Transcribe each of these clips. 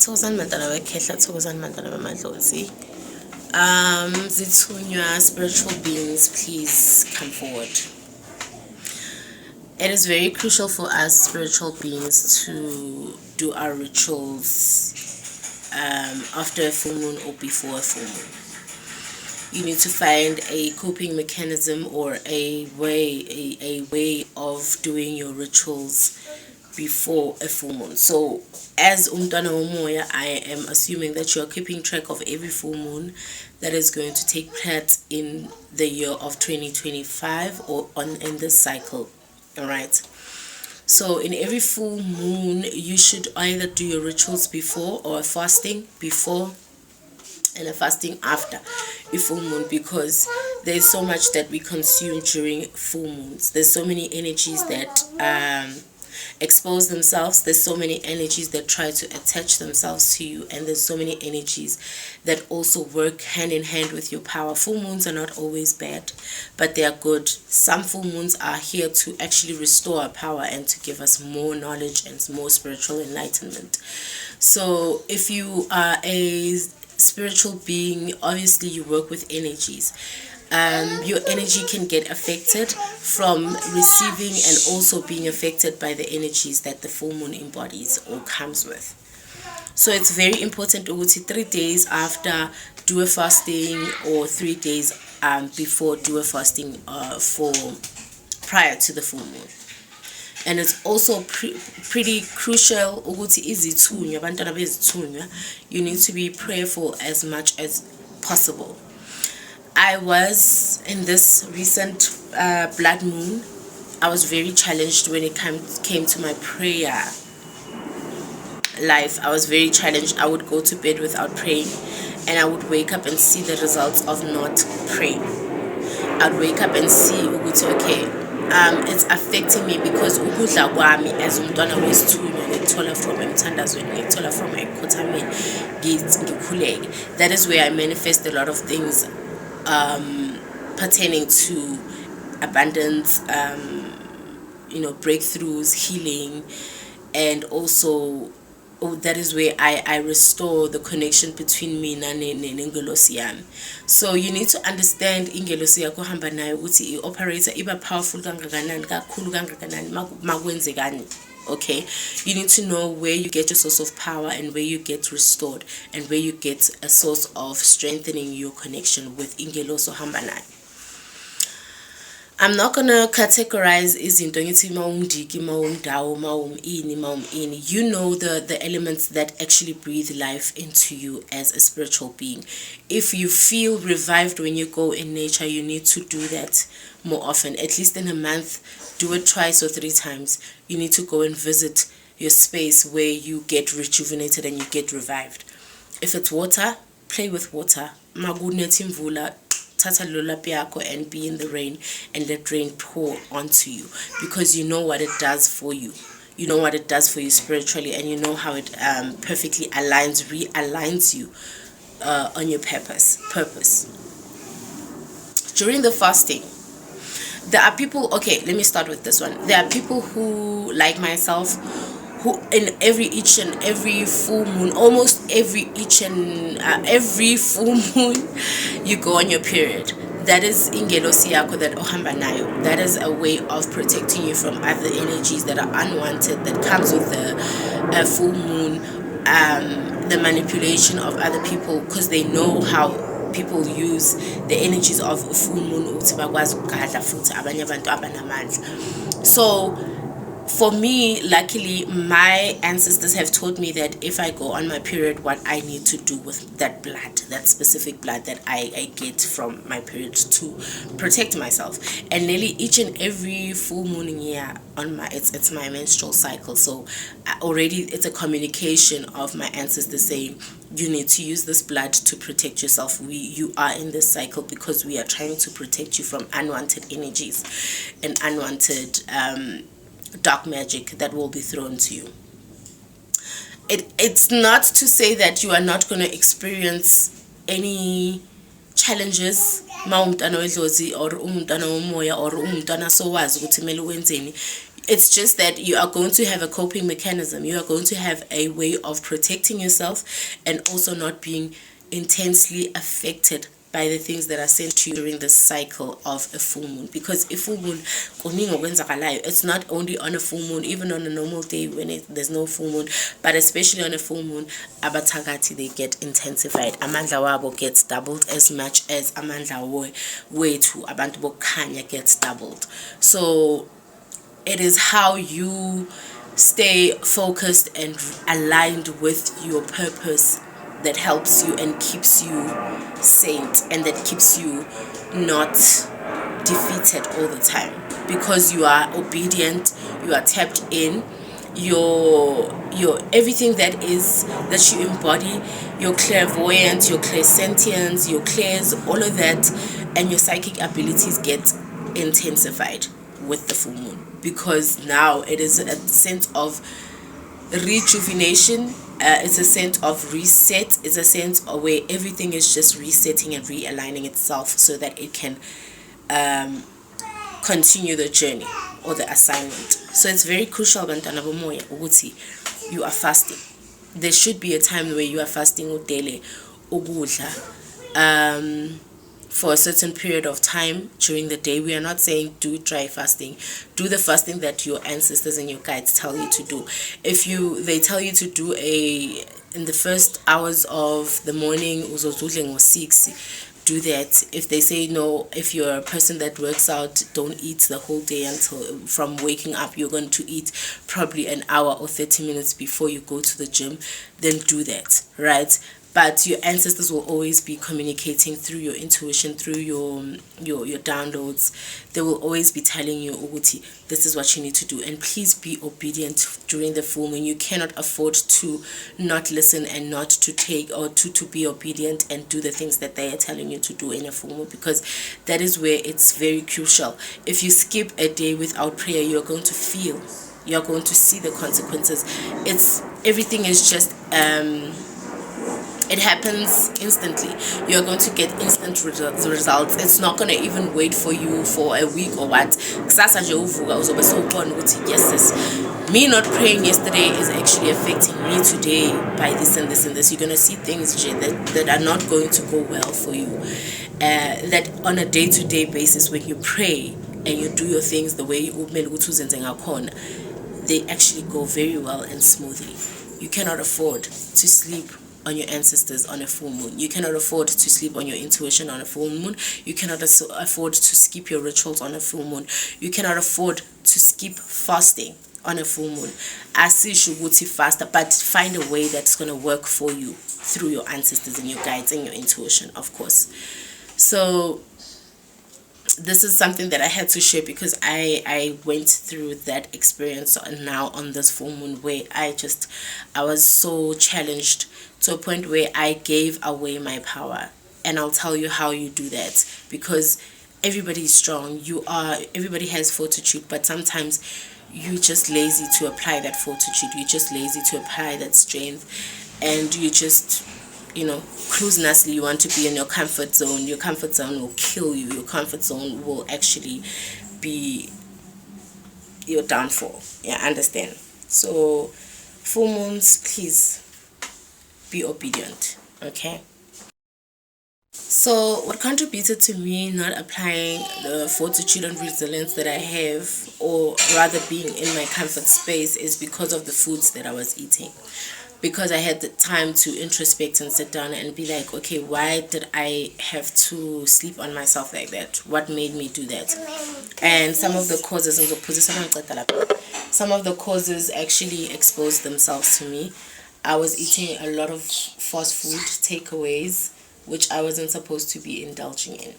Thokozani bantwana bekhehla, thokozani bantwana bamadlozi. Izirhunywa, spiritual beings, please come forward. It is very crucial for us spiritual beings to do our rituals after a full moon or before a full moon. You need to find a coping mechanism or a way of doing your rituals before a full moon. So as bantwana womoya, I am assuming that you are keeping track of every full moon that is going to take place in the year of 2025 or in this cycle. All right, so in every full moon you should either do your rituals before or a fasting before and a fasting after a full moon, because there's so much that we consume during full moons. There's so many energies that expose themselves, there's so many energies that try to attach themselves to you, and there's so many energies that also work hand in hand with your power. Full moons are not always bad, but they are good. Some full moons are here to actually restore our power and to give us more knowledge and more spiritual enlightenment. So if you are a spiritual being, obviously you work with energies. Your energy can get affected from receiving and also being affected by the energies that the full moon embodies or comes with. So it's very important to 3 days after do a fasting, or 3 days before do a fasting for prior to the full moon. And it's also pretty crucial ukuthi izirhunywa, bantwana bezirhunywa, you need to be prayerful as much as possible. I was in this recent blood moon, I was very challenged when it came to my prayer life. I was very challenged. I would go to bed without praying, and I would wake up and see the results of not praying. I'd wake up and see okay, it's affecting me because ukudla kwami as umntwana wesithunywa ngikuthola from emthandazweni, ngikuthola from ekhothameni, ngikhuleke. That is where I manifest a lot of things pertaining to abundance, breakthroughs, healing, and also that is where I restore the connection between me and ingelosi yami. So you need to understand ingelosi yakho hamba nayo ukuthi i-operator iba powerful kangakanani, kakhulu kangakanani makwenzekani. Okay, you need to know where you get your source of power and where you get restored and where you get a source of strengthening your connection with ingeloso hamba nayo. I'm not gonna categorize izinto ngithi mawumdiki, mawumdawo, mawumini. You know the elements that actually breathe life into you as a spiritual being. If you feel revived when you go in nature, you need to do that more often. At least in a month, do it twice or 3 times. You need to go and visit your space where you get rejuvenated and you get revived. If it's water, play with water. Magunethi mvula, thatha lolapi yakho and be in the rain and let rain pour onto you, because you know what it does for you. You know what it does for you spiritually, and you know how it perfectly realigns you on your purpose. During the fasting, there are people, okay, let me start with this one. There are people who, like myself, who in each and every full moon, almost every full moon, you go on your period. That is ingelosi yakho that ohamba nayo. That is a way of protecting you from other energies that are unwanted, that comes with the full moon, the manipulation of other people, because they know how people use the energies of full moon. So for me, luckily, my ancestors have taught me that if I go on my period, what I need to do with that blood, that specific blood that I get from my period to protect myself. And nearly each and every full moon year it's my menstrual cycle. So already it's a communication of my ancestors saying, you need to use this blood to protect yourself. You are in this cycle because we are trying to protect you from unwanted energies and unwanted dark magic that will be thrown to you. It's not to say that you are not going to experience any challenges ma umntwana wedlozi or umntwana womoya or umntwana sowazi ukuthi kumele wenzeni. It's just that you are going to have a coping mechanism. You are going to have a way of protecting yourself and also not being intensely affected by the things that are sent to you during the cycle of a full moon. Because a full moon, it's not only on a full moon, even on a normal day when there's no full moon, but especially on a full moon, abathakathi, they get intensified. Amandla wabo gets doubled as much as amandla wethu abantu bokukhanya gets doubled. So it is how you stay focused and aligned with your purpose that helps you and keeps you sane, and that keeps you not defeated all the time, because you are obedient, you are tapped in, your everything that you embody, your clairvoyance, your clairsentience, your clairs, all of that, and your psychic abilities get intensified with the full moon, because now it is a sense of rejuvenation. It's a sense of reset. It's a sense of where everything is just resetting and realigning itself so that it can continue the journey or the assignment. So it's very crucial, bantwana bomoya, ukuthi you are fasting. There should be a time where you are fasting udele ukudla for a certain period of time during the day. We are not saying do dry fasting. Do the fasting that your ancestors and your guides tell you to do. If they tell you to do in the first hours of the morning, uzodudle or 6, do that. If they say no, if you're a person that works out, don't eat the whole day until from waking up. You're going to eat probably an hour or 30 minutes before you go to the gym, then do that, right? But your ancestors will always be communicating through your intuition, through your downloads. They will always be telling you, Uguti, this is what you need to do. And please be obedient during the full moon. You cannot afford to not listen and not to take, or to be obedient and do the things that they are telling you to do in a full moon, because that is where it's very crucial. If you skip a day without prayer, you're going to see the consequences. Everything is just it happens instantly. You're going to get instant results. It's not going to even wait for you for a week or what. Yes, me not praying yesterday is actually affecting me today by this and this and this. You're going to see things that are not going to go well for you. That on a day-to-day basis, when you pray and you do your things the way they actually go very well and smoothly. You cannot afford to sleep on your ancestors on a full moon. You cannot afford to sleep on your intuition on a full moon. You cannot afford to skip your rituals on a full moon. You cannot afford to skip fasting on a full moon. I see shuguti faster, but find a way that's going to work for you through your ancestors and your guides and your intuition, of course. So this is something that I had to share, because I went through that experience now on this full moon, where I was so challenged to a point where I gave away my power. And I'll tell you how you do that, because everybody is strong. Everybody has fortitude, but sometimes you're just lazy to apply that fortitude. You're just lazy to apply that strength, and you just cruise nicely. You want to be in your comfort zone. Your comfort zone will kill you. Your comfort zone will actually be your downfall. Yeah, understand? So full moons, please be obedient. Okay. So what contributed to me not applying the fortitude and resilience that I have, or rather being in my comfort space, is because of the foods that I was eating. Because I had the time to introspect and sit down and be like, okay, why did I have to sleep on myself like that? What made me do that? And some of the causes actually exposed themselves to me. I was eating a lot of fast food takeaways, which I wasn't supposed to be indulging in.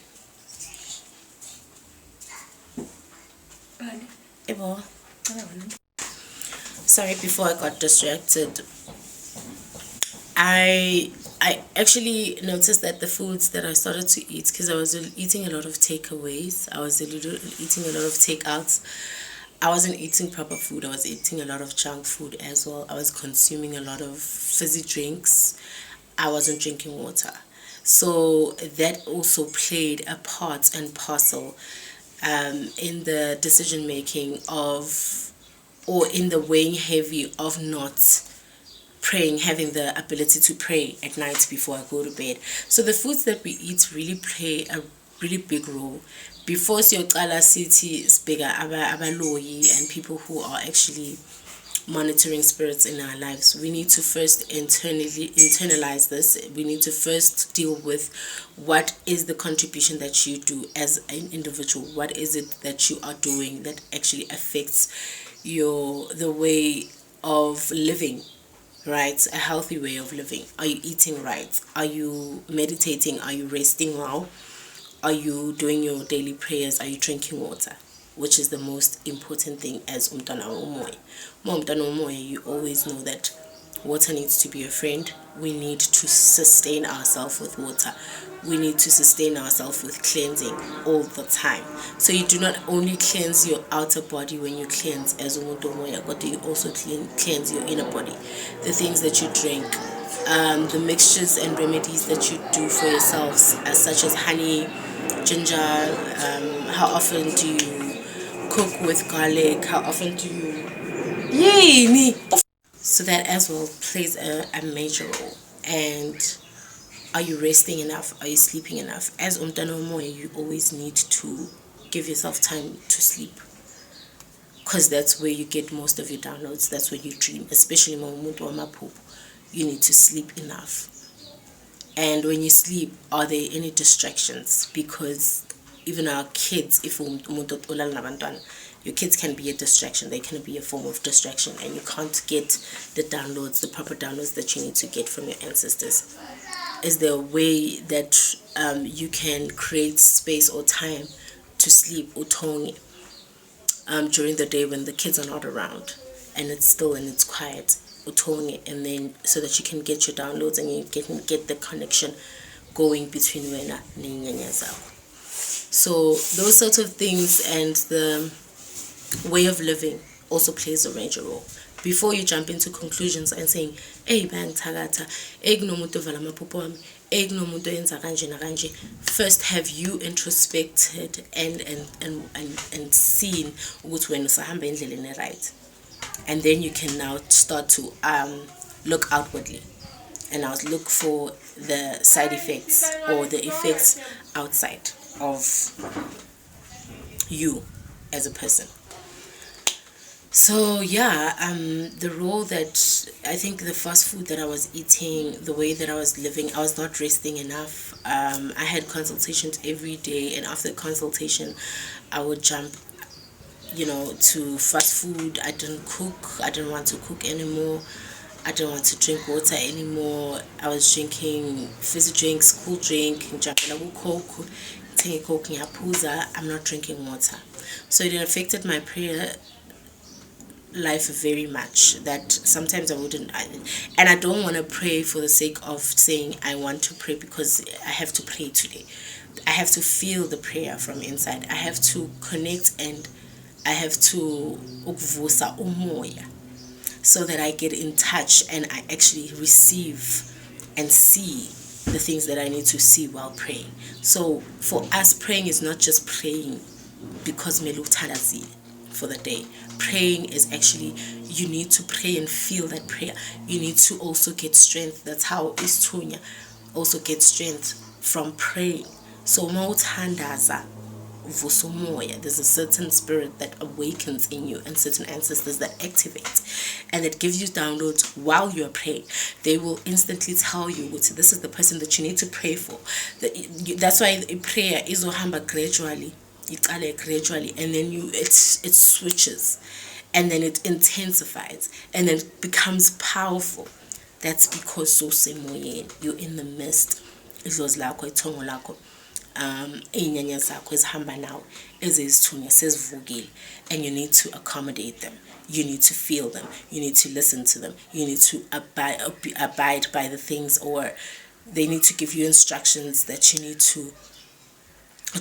Sorry, before I got distracted. I actually noticed that the foods that I started to eat, because I was eating a lot of takeaways, I was eating a lot of takeouts, I wasn't eating proper food. I was eating a lot of junk food as well. I was consuming a lot of fizzy drinks. I wasn't drinking water. So that also played a part and parcel in the decision making of or in the weighing heavy of not praying, having the ability to pray at night before I go to bed. So the foods that we eat really play a really big role. Before siyocala sithi sibheka abaloyi and people who are actually monitoring spirits in our lives, we need to first internalize this. We need to first deal with what is the contribution that you do as an individual. What is it that you are doing that actually affects the way of living, right? A healthy way of living. Are you eating right? Are you meditating? Are you resting well? Are you doing your daily prayers? Are you drinking water? Which is the most important thing as umntwana womoya. Umntwana womoya, you always know that water needs to be a friend. We need to sustain ourselves with water. We need to sustain ourselves with cleansing all the time. So you do not only cleanse your outer body when you cleanse as umuntu womoya, but you also cleanse your inner body. The things that you drink, the mixtures and remedies that you do for yourselves, such as honey, ginger. How often do you cook with garlic? How often do you so that as well plays a major role. And are you resting enough? Are you sleeping enough? As umntwana womoya, you always need to give yourself time to sleep, because that's where you get most of your downloads. That's where you dream, especially umuntu wamaphupho. You need to sleep enough. And when you sleep, are there any distractions? Because even our kids, if your kids can be a distraction. They can be a form of distraction, and you can't get the downloads, the proper downloads that you need to get from your ancestors. Is there a way that you can create space or time to sleep or tone during the day when the kids are not around and it's still and it's quiet, and then so that you can get your downloads and you can get the connection going between wena neinyanya zakho. So those sorts of things and the way of living also plays a major role. Before you jump into conclusions and saying, hey bang tagata, egnomuntu vala maphupho wami, egnomuntu yenza kanje na kanje, first have you introspected and seen ukuthi wena usahamba endleleni right. And then you can now start to look outwardly and now look for the side effects or the effects outside of you as a person. So yeah, the role that I think the fast food that I was eating, the way that I was living, I was not resting enough. I had consultations every day, and after consultation I would jump to fast food. I didn't cook. I didn't want to cook anymore. I didn't want to drink water anymore. I was drinking fizzy drinks, cool drink, Coke, I'm not drinking water. So it affected my prayer life very much, that sometimes I wouldn't, and I don't want to pray for the sake of saying I want to pray because I have to pray today. I have to feel the prayer from inside. I have to connect, and I have to ukuvusa umoya, so that I get in touch and I actually receive and see the things that I need to see while praying. So for us, praying is not just praying because melutadazile for the day. Praying is actually, you need to pray and feel that prayer. You need to also get strength. That's how Izirhunywa also gets strength from praying. So mawuthandaza uvusa umoya, there's a certain spirit that awakens in you and certain ancestors that activate and that gives you downloads while you're praying. They will instantly tell you, this is the person that you need to pray for. That's why prayer is ohamba gradually, and then it switches, and then it intensifies, and then it becomes powerful. That's because so semoyeni, you're in the midst. Idlozi lakho, ithongo lakho, inyanya zakho ezihamba nawe ezizithunywa sezivukile, and you need to accommodate them. You need to feel them. You need to listen to them. You need to abide by the things, or they need to give you instructions that you need to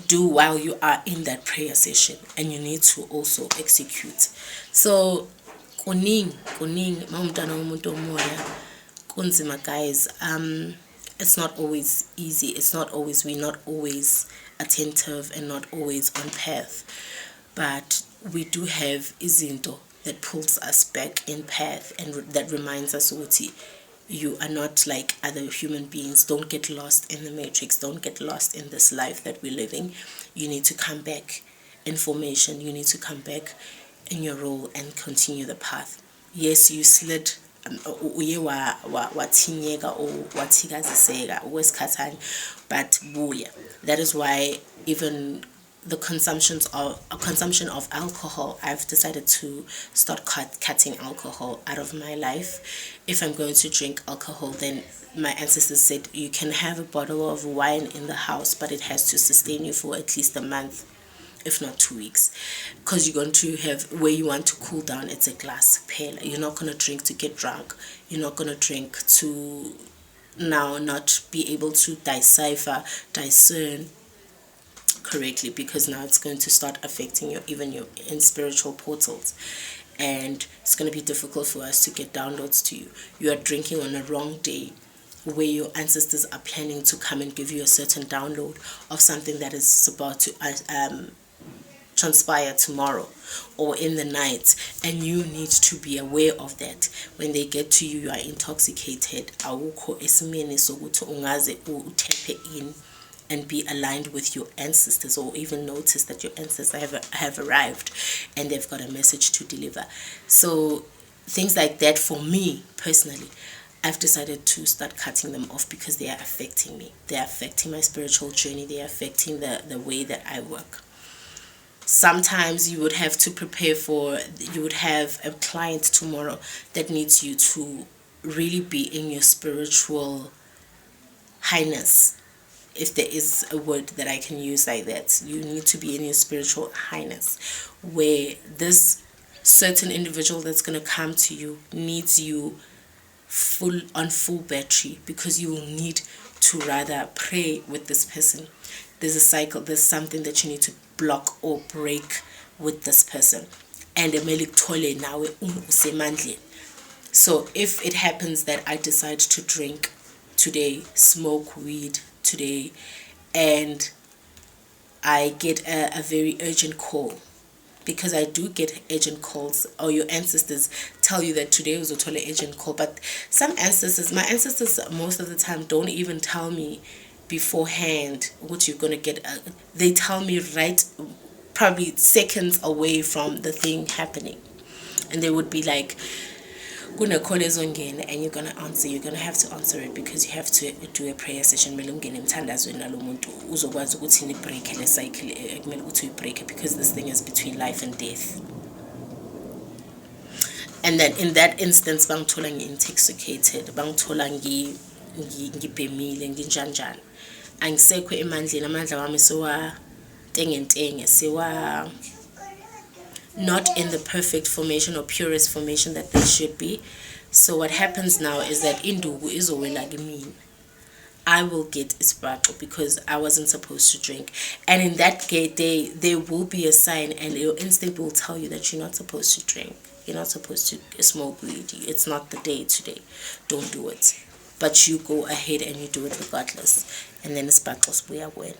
do while you are in that prayer session, and you need to also execute. So kuning mawumntwana womuntu womoya kunzima, guys. It's not always easy. We're not always attentive and not always on path, but we do have izinto that pulls us back in path, and that reminds us ukuthi you are not like other human beings. Don't get lost in the matrix. Don't get lost in this life that we're living. You need to come back in formation. You need to come back in your role and continue the path. Yes, you slid uye wathinyeka or wathikaziseka okwesikhathana, but buya. That is why even the consumption of alcohol, I've decided to start cutting alcohol out of my life. If I'm going to drink alcohol, then my ancestors said you can have a bottle of wine in the house, but it has to sustain you for at least a month, if not 2 weeks, because you're going to have, where you want to cool down, it's a glass pale. You're not going to drink to get drunk. You're not going to drink to now not be able to discern correctly, because now it's going to start affecting you, even your in spiritual portals, and it's going to be difficult for us to get downloads to you. You are drinking on a wrong day, where your ancestors are planning to come and give you a certain download of something that is about to transpire tomorrow or in the night, and you need to be aware of that. When they get to you, you are intoxicated. Awukho esimeni sokuthi ungaze utepe in and be aligned with your ancestors, or even notice that your ancestors have arrived and they've got a message to deliver. So things like that, for me personally, I've decided to start cutting them off, because they are affecting me. They are affecting my spiritual journey. They are affecting the way that I work. Sometimes you would have to prepare for, you would have a client tomorrow that needs you to really be in your spiritual highness. If there is a word that I can use like that, you need to be in your spiritual highness, where this certain individual that's going to come to you needs you full battery, because you will need to rather pray with this person. There's a cycle, there's something that you need to block or break with this person. And so if it happens that I decide to drink today, smoke weed today, and I get a very urgent call, because I do get urgent calls, or your ancestors tell you that today was a totally urgent call. But some ancestors, my ancestors most of the time don't even tell me beforehand what you're going to get. They tell me right, probably seconds away from the thing happening, and they would be like, kuna call ezongena, and you're gonna answer. You're gonna have to answer it, because you have to do a prayer session. Mele ungene emthandazweni nalo muntu uzokwazi ukuthi ni break le cycle ekumele ukuthi uyibreak, because this thing is between life and death. And then in that instance bangithola ngi-intoxicated, bangithola ngibhemile, nginjanjani, angisekho emandleni, amandla wami sewa tengentenge, sewa not in the perfect formation or purest formation that they should be. So what happens now is that indugu izowela kimi. I will get isibhaxo because I wasn't supposed to drink. And in that day, there will be a sign, and your instinct will tell you that you're not supposed to drink. You're not supposed to smoke weed. It's not the day today. Don't do it. But you go ahead and you do it regardless. And then isibhaxo sibuya kuwena.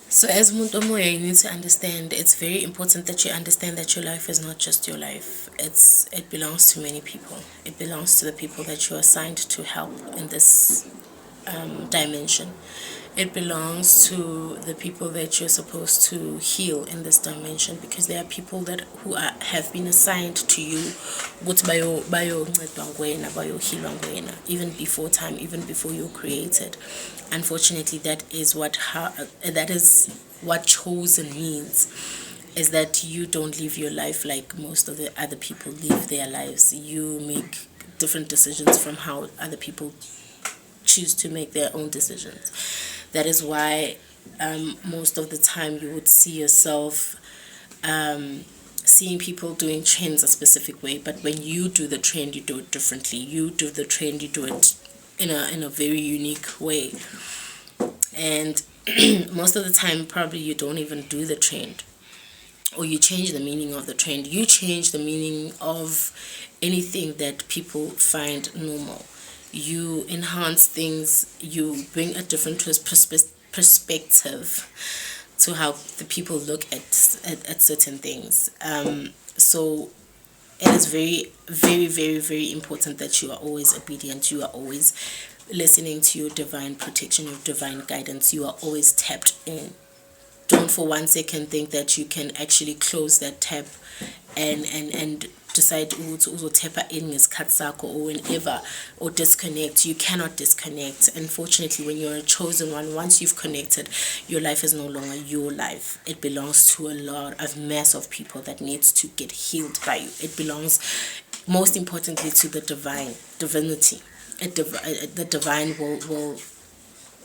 So as Muntu Moya, you need to understand, it's very important that you understand that your life is not just your life. It belongs to many people. It belongs to the people that you are assigned to help in this dimension. It belongs to the people that you're supposed to heal in this dimension, because there are people that have been assigned to you even before time, even before you're created. Unfortunately, that is what chosen means, is that you don't live your life like most of the other people live their lives. You make different decisions from how other people choose to make their own decisions. That is why most of the time you would see yourself seeing people doing trends a specific way, but when you do the trend, you do it differently. You do the trend, you do it in a very unique way. And most of the time probably you don't even do the trend. or you change the meaning of the trend. You change the meaning of anything that people find normal. You enhance things. You bring a different perspective to how the people look at certain things. So it is very, very, very, very important that you are always obedient. You are always listening to your divine protection, your divine guidance. You are always tapped in. Don't for one second think that you can actually close that tab and decide to tap in or whenever, or disconnect. You cannot disconnect. Unfortunately, when you're a chosen one, once you've connected, your life is no longer your life. It belongs to a lot of mass of people that needs to get healed by you. It belongs most importantly to the divinity. The divine will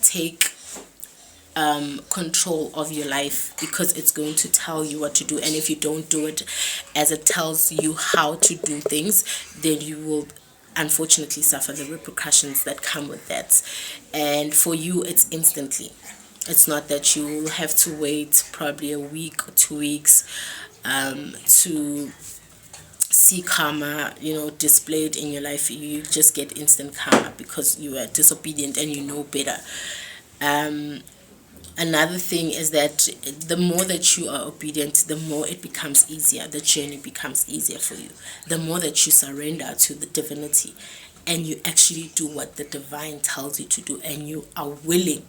take control of your life, because it's going to tell you what to do, and if you don't do it as it tells you how to do things, then you will unfortunately suffer the repercussions that come with that. And for you, it's instantly. It's not that you will have to wait probably a week or 2 weeks to see karma, displayed in your life. You just get instant karma because you are disobedient and you know better. Another thing is that the more that you are obedient, the more it becomes easier. The journey becomes easier for you. The more that you surrender to the divinity and you actually do what the divine tells you to do, and you are willing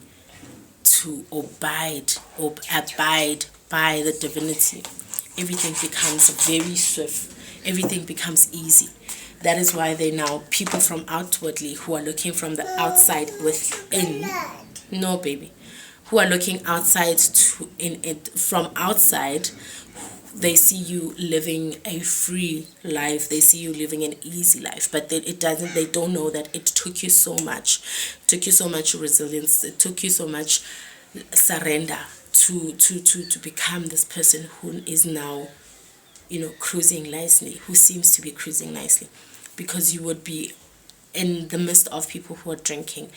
to abide by the divinity, everything becomes very swift. Everything becomes easy. That is why they now, people from outwardly who are looking from the outside within. No, baby. Who are looking outside from outside, they see you living a free life. They see you living an easy life, but they don't know that it took you so much. It took you so much resilience. It took you so much surrender to become this person who is now, cruising nicely, who seems to be cruising nicely, because you would be in the midst of people who are drinking,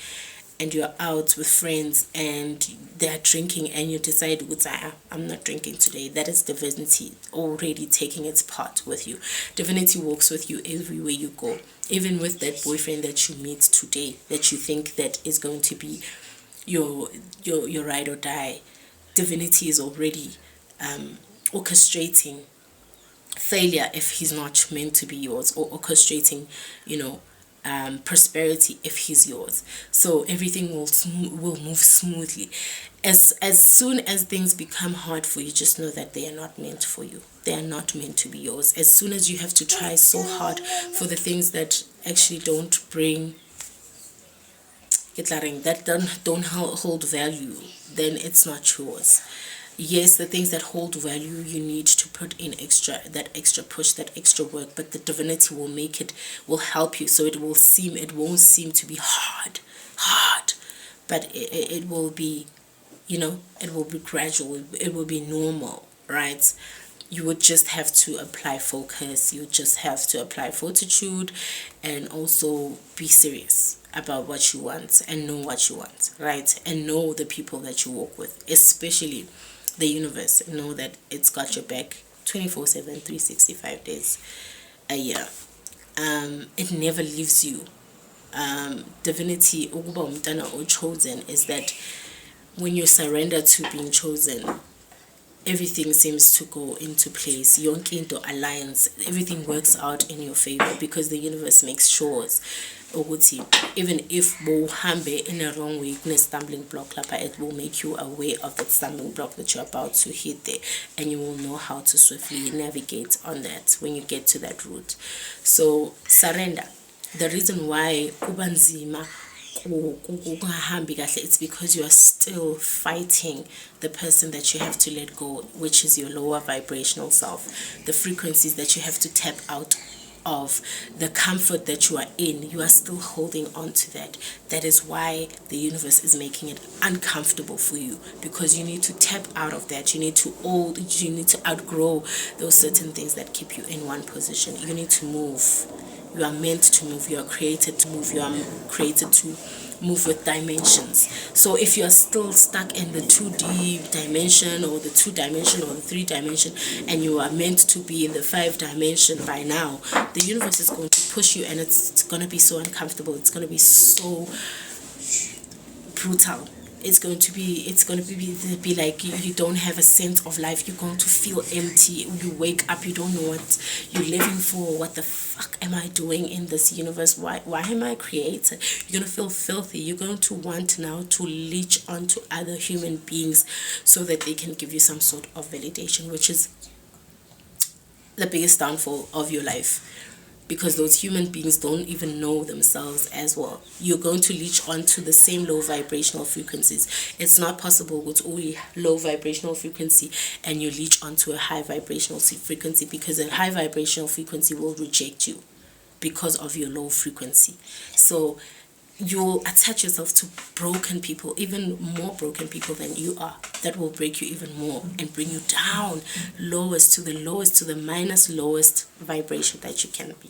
and you're out with friends and they're drinking, and you decide, I'm not drinking today. That is divinity already taking its part with you. Divinity walks with you everywhere you go. Even with that boyfriend that you meet today, that you think that is going to be your ride or die, divinity is already orchestrating failure if he's not meant to be yours, or orchestrating, prosperity if he's yours. So everything will move smoothly. As soon as things become hard for you, just know that they are not meant for you. They are not meant to be yours. As soon as you have to try so hard for the things that actually don't bring, that don't hold value, then it's not yours. Yes, the things that hold value, you need to put in that extra push, that extra work, but the divinity will help you. So it won't seem to be hard, but it will be, it will be gradual. It will be normal, right? You would just have to apply focus. You just have to apply fortitude, and also be serious about what you want, and know what you want, right? And know the people that you work with, especially the universe. Know that it's got your back 24/7, 365 days a year. It never leaves you. Divinity, ukuba umntwana or chosen, is that when you surrender to being chosen, everything seems to go into place. Yonke into alliance, everything works out in your favor, because the universe makes sure ukuthi even if bohambe in a wrong way, in a stumbling block lapha, it will make you aware of that stumbling block that you're about to hit there, and you will know how to swiftly navigate on that when you get to that route. So surrender. The reason why kuba nzima kungahambi kahle, it's because you are still fighting the person that you have to let go, which is your lower vibrational self, the frequencies that you have to tap out of, the comfort that you are in. You are still holding on to that. That is why the universe is making it uncomfortable for you, because you need to tap out of that. You need to outgrow those certain things that keep you in one position. You need to move. You are meant to move. You are created to move. You are created to move with dimensions. So if you're still stuck in the 2D dimension, or the 2 dimension, or the 3 dimension, and you are meant to be in the 5 dimension by now, the universe is going to push you, and it's going to be so uncomfortable. It's going to be so brutal. It's going to be like you don't have a sense of life. You're going to feel empty. You wake up, you don't know what you're living for. What the fuck am I doing in this universe? Why am I created? You're going to feel filthy. You're going to want now to leech onto other human beings so that they can give you some sort of validation, which is the biggest downfall of your life, because those human beings don't even know themselves as well. You're going to leech onto the same low vibrational frequencies. It's not possible with only low vibrational frequency and you leech onto a high vibrational frequency, because a high vibrational frequency will reject you because of your low frequency. So you'll attach yourself to broken people, even more broken people than you are, that will break you even more and bring you down lowest to the minus lowest vibration that you can be,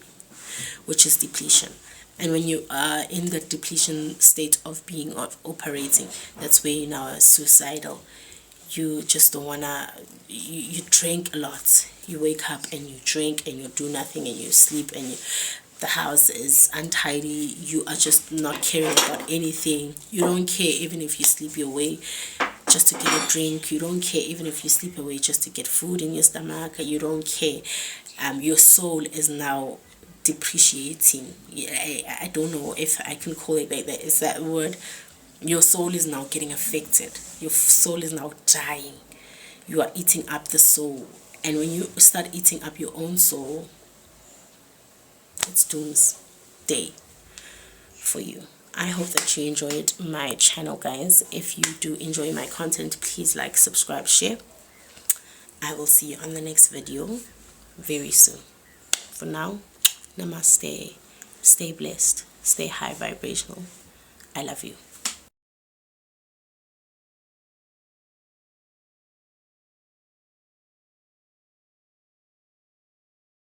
which is depletion. And when you are in the depletion state of being operating, that's where you now are suicidal. You just don't wanna, you drink a lot. You wake up and you drink and you do nothing and you sleep and the house is untidy. You are just not caring about anything. You don't care even if you sleep your way just to get a drink. You don't care even if you sleep away just to get food in your stomach. You don't care. Your soul is now depreciating. I don't know if I can call it like that. Is that word? Your soul is now getting affected. Your soul is now dying. You are eating up the soul. And when you start eating up your own soul, it's doomsday for you. I hope that you enjoyed my channel, guys. If you do enjoy my content, please like, subscribe, share. I will see you on the next video very soon. For now, namaste. Stay blessed. Stay high vibrational. I love you.